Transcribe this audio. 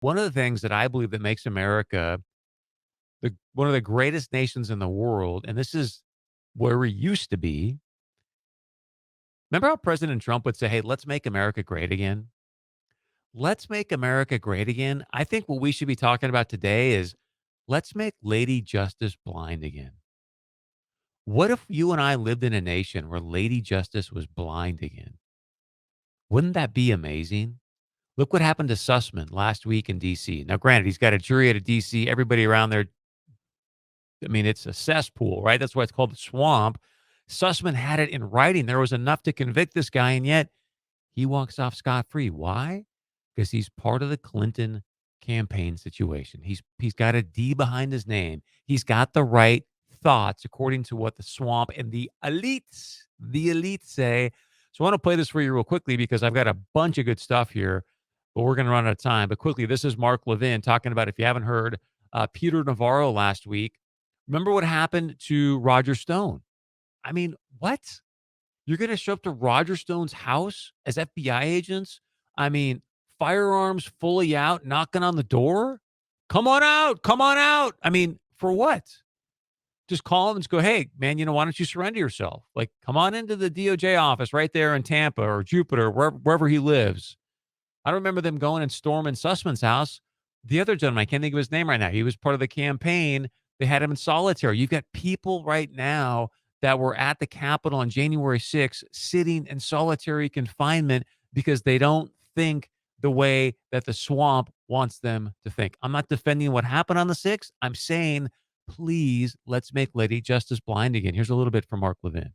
One of the things that I believe that makes America one of the greatest nations in the world, and this is where we used to be. Remember how President Trump would say, "Hey, let's make America great again." Let's make America great again. I think what we should be talking about today is let's make Lady Justice blind again. What if you and I lived in a nation where Lady Justice was blind again? Wouldn't that be amazing? Look what happened to Sussman last week in DC. Now, granted, he's got a jury out of DC. Everybody around there, I mean, it's a cesspool, right? That's why it's called the swamp. Sussman had it in writing. There was enough to convict this guy, and yet he walks off scot free. Why? Because he's part of the Clinton campaign situation. He's got a D behind his name. He's got the right thoughts according to what the swamp and the elites say. So I want to play this for you real quickly because I've got a bunch of good stuff here, but we're going to run out of time. But quickly, this is Mark Levin talking about, if you haven't heard, Peter Navarro last week. Remember what happened to Roger Stone? I mean, what? You're gonna show up to Roger Stone's house as FBI agents? I mean, firearms fully out, knocking on the door? "Come on out, come on out." I mean, for what? Just call him and just go, "Hey, man, why don't you surrender yourself? Like, come on into the DOJ office right there in Tampa or Jupiter, wherever he lives." I remember them going and storming Sussman's house. The other gentleman, I can't think of his name right now. He was part of the campaign. They had him in solitary. You've got people right now that were at the Capitol on January 6th sitting in solitary confinement because they don't think the way that the swamp wants them to think. I'm not defending what happened on the 6th. I'm saying, please, let's make Lady Justice blind again. Here's a little bit from Mark Levin.